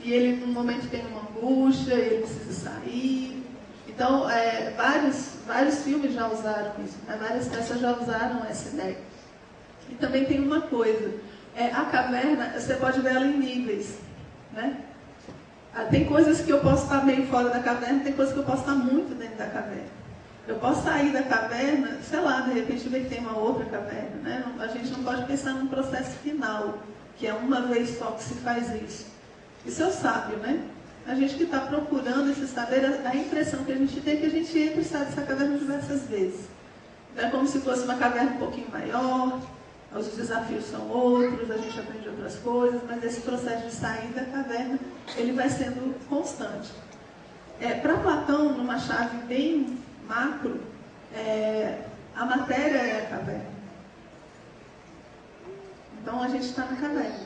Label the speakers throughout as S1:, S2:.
S1: e ele, num momento, tem uma angústia, ele precisa sair. Então, vários filmes já usaram isso, né? Várias peças já usaram essa ideia. E também tem uma coisa, a caverna, você pode ver ela em níveis, né? Tem coisas que eu posso estar meio fora da caverna, tem coisas que eu posso estar muito dentro da caverna. Eu posso sair da caverna, sei lá, de repente ver que tem uma outra caverna, né? A gente não pode pensar num processo final, que é uma vez só que se faz isso. Isso é o sábio, né? A gente que está procurando esse saber, a impressão que a gente tem é que a gente entra e sai dessa caverna diversas vezes. Então, é como se fosse uma caverna um pouquinho maior, os desafios são outros, a gente aprende outras coisas, mas esse processo de sair da caverna, ele vai sendo constante. Para Platão, numa chave bem macro, a matéria é a caverna. Então a gente está na caverna.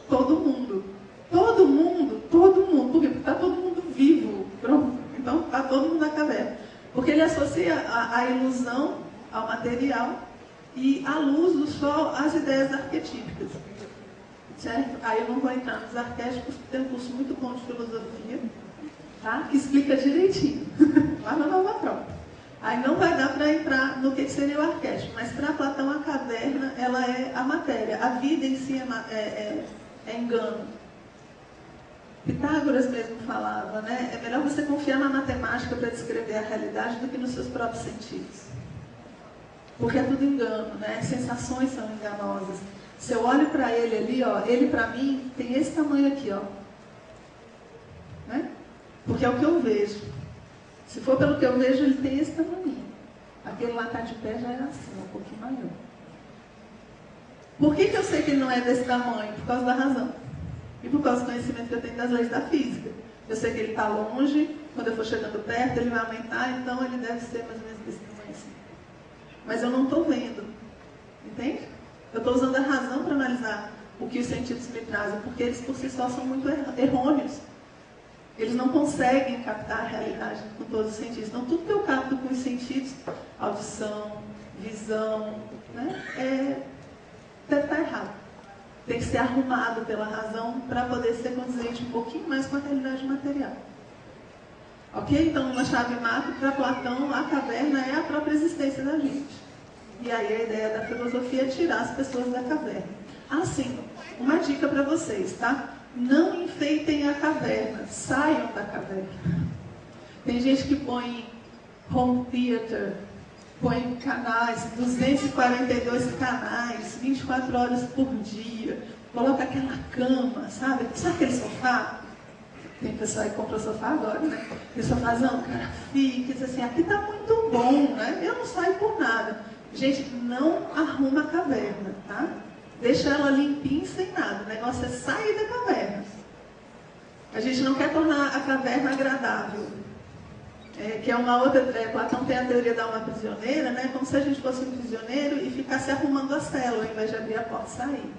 S1: Todo mundo. Por quê? Porque está todo mundo vivo. Pronto. Então está todo mundo na caverna. Porque ele associa a ilusão ao material e a luz do sol às ideias arquetípicas. Certo? Aí eu não vou entrar nos arquétipos, porque tem um curso muito bom de filosofia, tá? Que explica direitinho. Lá na Nova Tropa. Aí não vai dar para entrar no que seria o arquétipo, mas para Platão a caverna, ela é a matéria. A vida em si é engano. Pitágoras mesmo falava, né? É melhor você confiar na matemática para descrever a realidade do que nos seus próprios sentidos. Porque é tudo engano, né? As sensações são enganosas. Se eu olho para ele ali, ó, ele para mim tem esse tamanho aqui, ó. Né? Porque é o que eu vejo. Se for pelo que eu vejo, ele tem esse tamanho. Aquele lá está de pé já era assim, um pouquinho maior. Por que eu sei que ele não é desse tamanho? Por causa da razão. E por causa do conhecimento que eu tenho das leis da física. Eu sei que ele está longe, quando eu for chegando perto, ele vai aumentar, então ele deve ser mais ou menos desse tamanho assim. Mas eu não estou vendo. Entende? Eu estou usando a razão para analisar o que os sentidos me trazem, porque eles por si só são muito errôneos. Eles não conseguem captar a realidade com todos os sentidos. Então, tudo que eu capto com os sentidos, audição, visão, né, deve estar errado. Tem que ser arrumado pela razão para poder ser condizente um pouquinho mais com a realidade material. Ok? Então, numa chave macro, para Platão, a caverna é a própria existência da gente. E aí a ideia da filosofia é tirar as pessoas da caverna. Sim, uma dica para vocês, tá? Não enfeitem a caverna, saiam da caverna. Tem gente que põe home theater, põe canais, 242 canais, 24 horas por dia, coloca aquela cama, sabe? Sabe aquele sofá? Tem pessoal que compra o sofá agora, né? Aquele sofazão, cara, fica, diz assim, aqui tá muito bom, né? Eu não saio por nada. Gente, não arruma a caverna, tá? Deixa ela limpinha e sem nada. O negócio é sair da caverna. A gente não quer tornar a caverna agradável. Que é uma outra... Platão tem a teoria da alma prisioneira, né? Como se a gente fosse um prisioneiro e ficasse arrumando a cela, ao invés de abrir a porta e sair.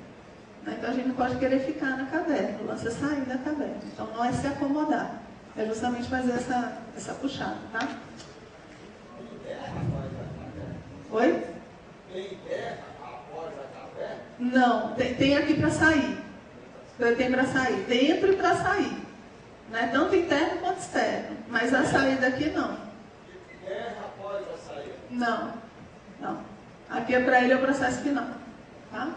S1: Então a gente não pode querer ficar na caverna. O lance é sair da caverna. Então não é se acomodar. É justamente fazer essa puxada, tá? Oi?
S2: Tem terra após a caverna?
S1: Não, tem aqui para sair. Tem para sair. Dentro e para sair. Né? Tanto interno quanto externo. Mas a saída aqui não.
S2: Terra após a saída?
S1: Não. Não. Aqui é para ele o processo final. Tá?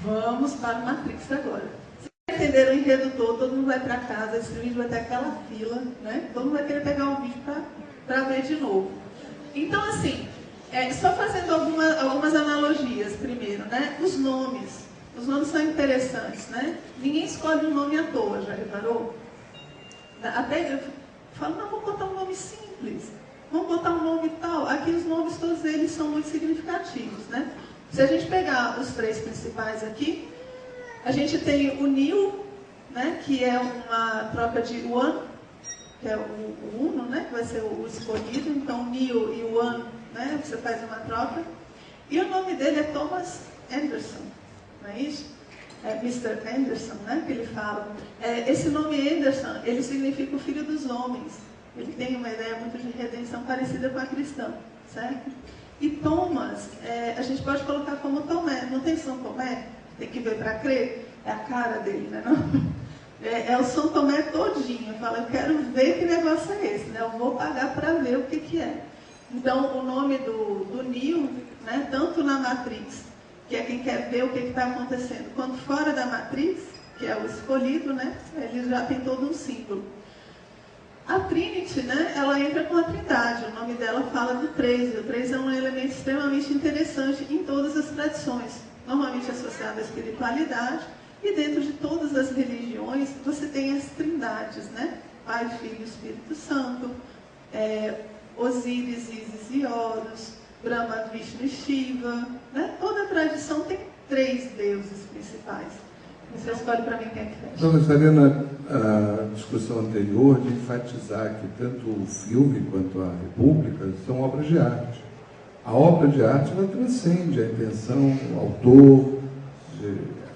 S1: Vamos para o Matrix agora. Vocês entenderam o enredo todo mundo vai para casa, esse vídeo vai ter aquela fila, né? Todo mundo vai querer pegar o vídeo para ver de novo. Então, assim, só fazendo algumas analogias primeiro, né? Os nomes são interessantes, né? Ninguém escolhe um nome à toa, já reparou? Até eu falo, não, vamos botar um nome simples, vamos botar um nome tal. Aqui os nomes, todos eles são muito significativos, né? Se a gente pegar os três principais aqui, a gente tem o Neo, né? Que é uma troca de One, que é o Uno, né? Que vai ser o escolhido. Então, Neo e o One, né? Você faz uma troca. E o nome dele é Thomas Anderson, não é isso? É Mr. Anderson, né? Que ele fala. Esse nome Anderson, ele significa o filho dos homens. Ele tem uma ideia muito de redenção parecida com a cristã, certo? E Thomas, a gente pode colocar como Tomé. Não tem São Tomé? Tem que ver para crer. É a cara dele, né? É o São Tomé todinho. Fala, eu quero ver que negócio é esse, né? Eu vou pagar para ver o que é. Então, o nome do Neo, né, tanto na Matrix, que é quem quer ver o que está acontecendo, quanto fora da Matrix, que é o escolhido, né, ele já tem todo um símbolo. A Trinity, né, ela entra com a Trindade, o nome dela fala do 3, e o 3 é um elemento extremamente interessante em todas as tradições, normalmente associado à espiritualidade, e dentro de todas as religiões você tem as trindades, né, Pai, Filho e Espírito Santo, Osíris, Ísis e Horus, Brahma, Vishnu e Shiva, né? Toda a tradição tem 3 deuses principais. Você escolhe para mim quem é que fecha.
S3: Eu gostaria, na discussão anterior, de enfatizar que tanto o filme quanto a República são obras de arte. A obra de arte, ela transcende a intenção, o autor.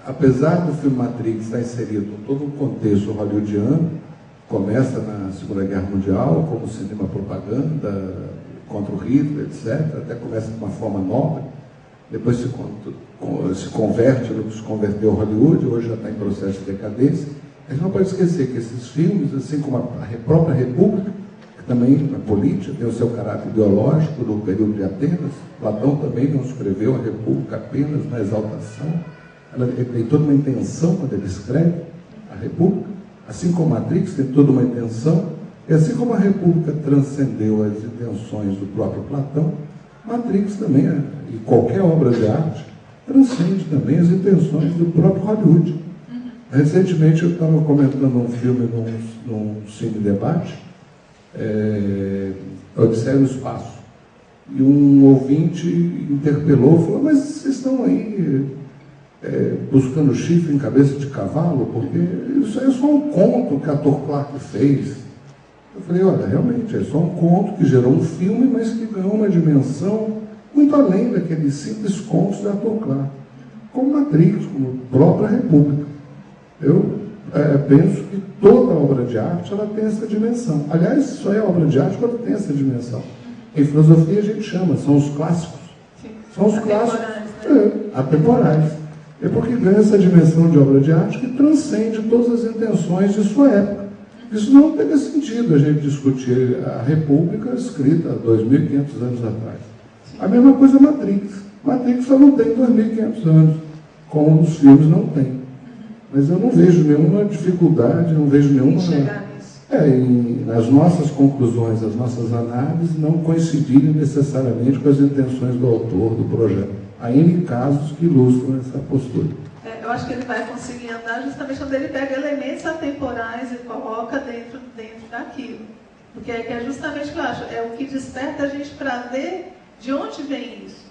S3: Apesar do filme Matrix estar inserido em todo o contexto hollywoodiano, começa na Segunda Guerra Mundial, como cinema propaganda, contra o Hitler, etc. Até começa de uma forma nobre, depois se converte no que se converteu ao Hollywood, hoje já está em processo de decadência. A gente não pode esquecer que esses filmes, assim como a própria República, que também na política tem o seu caráter ideológico do período de Atenas, Platão também não escreveu a República apenas na exaltação, ele tem toda uma intenção quando ele escreve a República, assim como a Matrix tem toda uma intenção, e assim como a República transcendeu as intenções do próprio Platão, Matrix também, e qualquer obra de arte, transcende também as intenções do próprio Hollywood. Recentemente eu estava comentando um filme num Cine Debate, Odisseia no Espaço, e um ouvinte interpelou, falou, mas vocês estão aí buscando chifre em cabeça de cavalo, porque isso aí é só um conto que a Arthur Clarke fez. Eu falei, olha, realmente, é só um conto que gerou um filme, mas que ganhou uma dimensão muito além daqueles simples contos de Arthur Clarke, como Matrix, como a própria República. Eu penso que toda obra de arte ela tem essa dimensão. Aliás, só é obra de arte quando tem essa dimensão. Em filosofia a gente chama, são os clássicos.
S1: Sim.
S3: São os clássicos atemporais. É porque ganha essa dimensão de obra de arte que transcende todas as intenções de sua época. Isso não teria sentido a gente discutir a República escrita há 2.500 anos atrás. A mesma coisa a Matrix. Matrix só não tem 2.500 anos, como os filmes não têm. Mas eu não vejo nenhuma dificuldade, não vejo nenhuma... nas nossas conclusões, as nossas análises não coincidirem necessariamente com as intenções do autor do projeto. Há N casos que ilustram essa postura.
S1: Eu acho que ele vai conseguir andar justamente quando ele pega elementos atemporais e coloca dentro daquilo. Porque é justamente o que eu acho, é o que desperta a gente para ver de onde vem isso.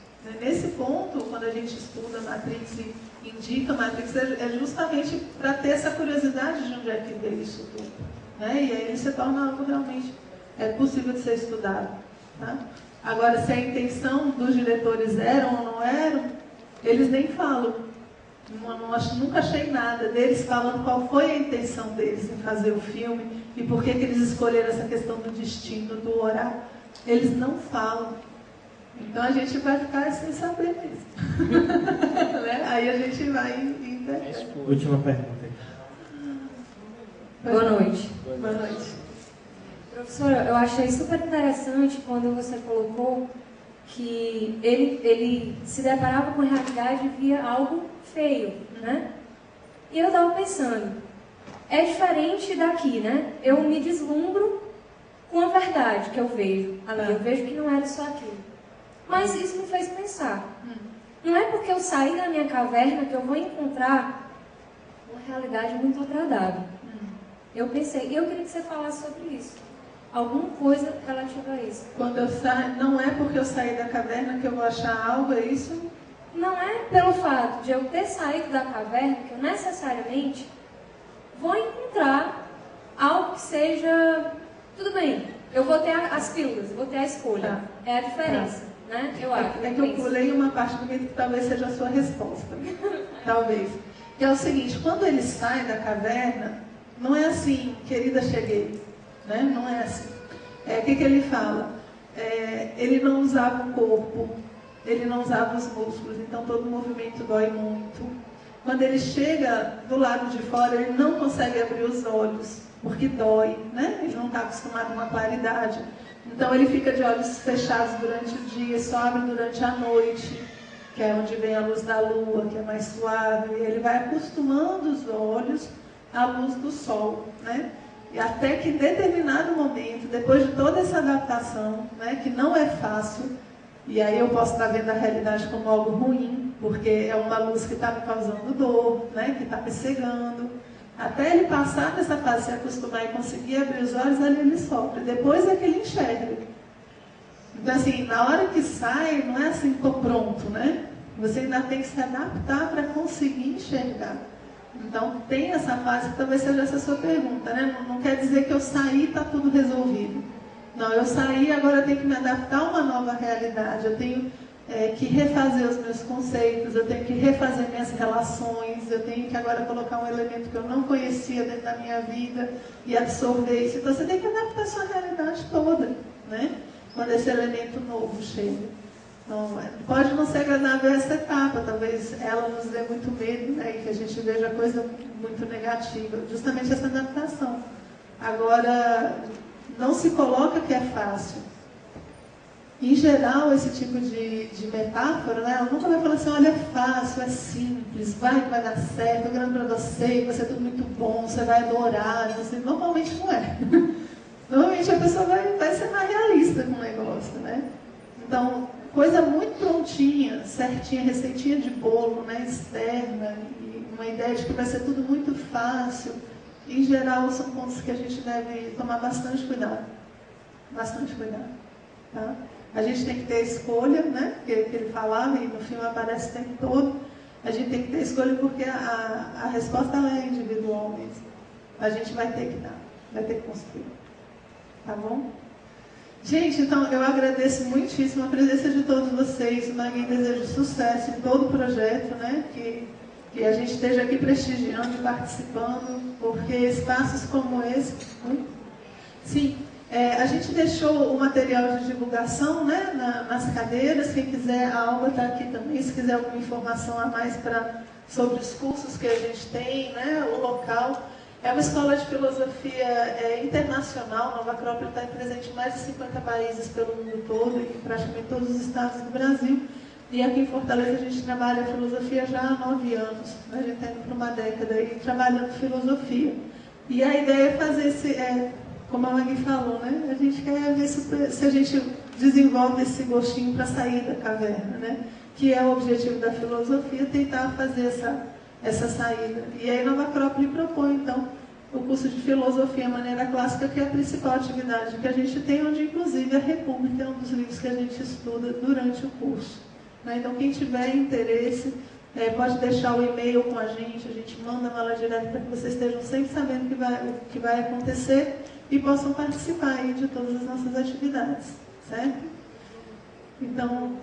S1: Nesse ponto, quando a gente estuda Matrix e indica Matrix, é justamente para ter essa curiosidade de onde é que veio isso tudo. Né? E aí ele se torna algo realmente possível de ser estudado. Tá? Agora, se a intenção dos diretores eram ou não eram, eles nem falam. Nunca achei nada deles falando qual foi a intenção deles em fazer o filme e por que eles escolheram essa questão do destino, do orar. Eles não falam. Então a gente vai ficar sem saber mesmo. Né? Aí a gente vai entender.
S4: Última pergunta.
S5: Boa noite.
S1: Boa noite.
S5: Professora, eu achei super interessante quando você colocou que ele se deparava com a realidade e via algo feio, né? E eu estava pensando, é diferente daqui, né? Eu me deslumbro com a verdade que eu vejo ali. Eu vejo que não era só aquilo. Mas isso me fez pensar. Não é porque eu saí da minha caverna que eu vou encontrar uma realidade muito agradável. Eu pensei, e eu queria que você falasse sobre isso. Alguma coisa relativa a isso.
S1: Quando eu saio, não é porque eu saí da caverna que eu vou achar algo, é isso?
S5: Não é pelo fato de eu ter saído da caverna que eu necessariamente vou encontrar algo que seja... Tudo bem, eu vou ter as pílulas, vou ter a escolha. É a diferença, né? Eu acho.
S1: É que eu pulei uma parte do vídeo que talvez seja a sua resposta. Talvez. Que é o seguinte, quando ele sai da caverna, não é assim, querida, cheguei. Né? Não é assim. O que ele fala? Ele não usava o corpo, ele não usava os músculos, então todo movimento dói muito. quando ele chega do lado de fora, ele não consegue abrir os olhos, porque dói, né? Ele não está acostumado com a claridade. Então ele fica de olhos fechados durante o dia, só abre durante a noite, que é onde vem a luz da lua, que é mais suave. E ele vai acostumando os olhos à luz do sol, né? E até que em determinado momento, depois de toda essa adaptação, né, que não é fácil, e aí eu posso estar vendo a realidade como algo ruim, porque é uma luz que está me causando dor, né, que está me cegando. Até ele passar dessa fase, se acostumar e conseguir abrir os olhos, ali ele sofre. Depois é que ele enxerga. Então, assim, na hora que sai, não é assim, estou pronto, né? Você ainda tem que se adaptar para conseguir enxergar. Então, tem essa fase, que talvez seja essa a sua pergunta, né? Não quer dizer que eu saí e está tudo resolvido. Não, eu saí, agora eu tenho que me adaptar a uma nova realidade. Eu tenho que refazer os meus conceitos, eu tenho que refazer minhas relações, eu tenho que agora colocar um elemento que eu não conhecia dentro da minha vida e absorver isso. Então, você tem que adaptar a sua realidade toda, né? Quando esse elemento novo chega. Então, pode não ser agradável essa etapa, talvez ela nos dê muito medo, né, e que a gente veja coisa muito negativa, justamente essa adaptação. Agora, não se coloca que é fácil. Em geral, esse tipo de metáfora, né, ela nunca vai falar assim, olha, é fácil, é simples, vai que vai dar certo, eu garanto para você, vai ser tudo muito bom, você vai adorar. Assim, normalmente não é. Normalmente a pessoa vai ser mais realista com o negócio, né? Então, coisa muito prontinha, certinha, receitinha de bolo, né, externa, e uma ideia de que vai ser tudo muito fácil, em geral são pontos que a gente deve tomar bastante cuidado. Bastante cuidado. Tá? A gente tem que ter escolha, né, que ele falava, e no filme aparece o tempo todo. A gente tem que ter escolha porque a resposta ela é individual mesmo. A gente vai ter que dar, vai ter que construir. Tá bom? Gente, então eu agradeço muitíssimo a presença de todos vocês. O Magui deseja sucesso em todo o projeto, né? Que a gente esteja aqui prestigiando e participando, porque espaços como esse... Sim, a gente deixou o material de divulgação, né, nas cadeiras. Quem quiser, a Alba está aqui também, se quiser alguma informação a mais sobre os cursos que a gente tem, né, o local. É uma escola de filosofia internacional. Nova Acrópole está presente em mais de 50 países pelo mundo todo, e em praticamente todos os estados do Brasil. E aqui em Fortaleza a gente trabalha a filosofia já há 9 anos. A gente está indo para uma década aí trabalhando filosofia. E a ideia é fazer como a Magui falou, né? A gente quer ver se a gente desenvolve esse gostinho para sair da caverna, né? Que é o objetivo da filosofia, tentar fazer essa saída. E aí Nova Acrópole propõe, então, o curso de filosofia maneira clássica, que é a principal atividade que a gente tem, onde inclusive a República é um dos livros que a gente estuda durante o curso. Né? Então, quem tiver interesse, pode deixar o e-mail com a gente manda uma aula direta para que vocês estejam sempre sabendo o que vai acontecer e possam participar aí de todas as nossas atividades, certo? Então,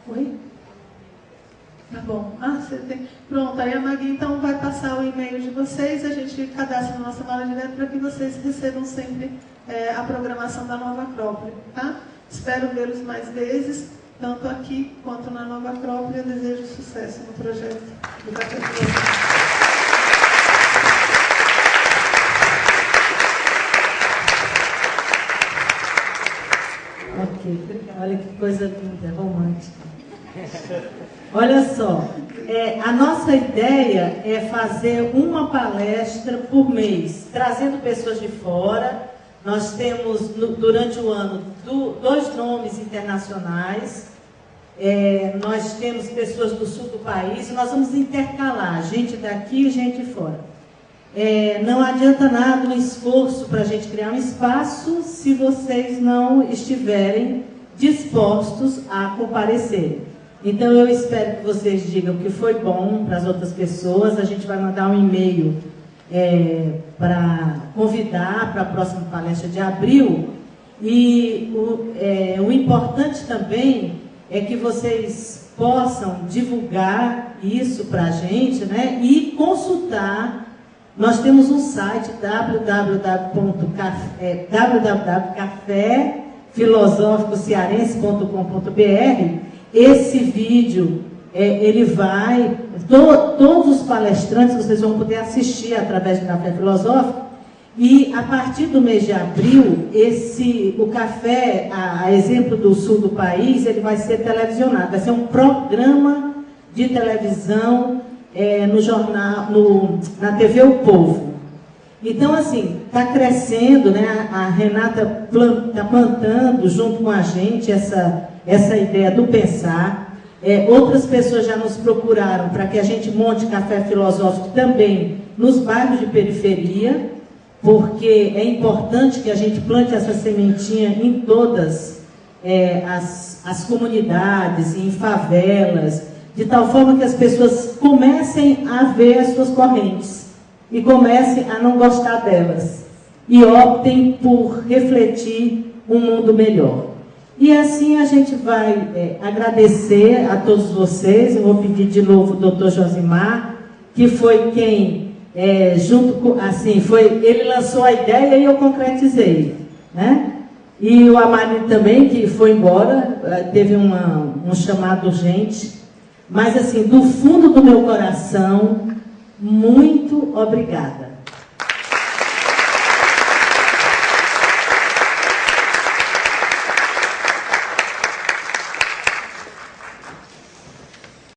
S1: oi? Tá bom. Você tem... Pronto, aí a Magui então vai passar o e-mail de vocês, a gente cadastra na nossa mala direta para que vocês recebam sempre a programação da Nova Acrópole, tá? Espero vê-los mais vezes, tanto aqui quanto na Nova Acrópole. Eu desejo sucesso no projeto do Café Filosófico.
S4: Ok, olha que coisa linda, romântica. Olha só, a nossa ideia é fazer uma palestra por mês, trazendo pessoas de fora. Nós temos, durante o ano, 2 nomes internacionais. Nós temos pessoas do sul do país, nós vamos intercalar, gente daqui e gente de fora. Não adianta nada um esforço para a gente criar um espaço se vocês não estiverem dispostos a comparecer. Então eu espero que vocês digam que foi bom para as outras pessoas. A gente vai mandar um e-mail para convidar para a próxima palestra de abril. E o importante também é que vocês possam divulgar isso para a gente, né? E consultar. Nós temos um site www.caféfilosóficocearense.com.br. Esse vídeo ele vai, todos os palestrantes vocês vão poder assistir através do Café Filosófico, e a partir do mês de abril, o café, a exemplo do sul do país, ele vai ser televisionado, vai ser um programa de televisão no jornal, na TV O Povo. Então, assim, está crescendo, né? A Renata está plantando junto com a gente essa ideia do pensar. Outras pessoas já nos procuraram para que a gente monte café filosófico também nos bairros de periferia, porque é importante que a gente plante essa sementinha em todas as comunidades, em favelas, de tal forma que as pessoas comecem a ver as suas correntes e comecem a não gostar delas e optem por refletir um mundo melhor. E assim a gente vai agradecer a todos vocês. Eu vou pedir de novo o Dr. Josimar, que foi quem, ele lançou a ideia e eu concretizei, né? E o Amari também, que foi embora, teve um chamado urgente. Mas assim, do fundo do meu coração, muito obrigada.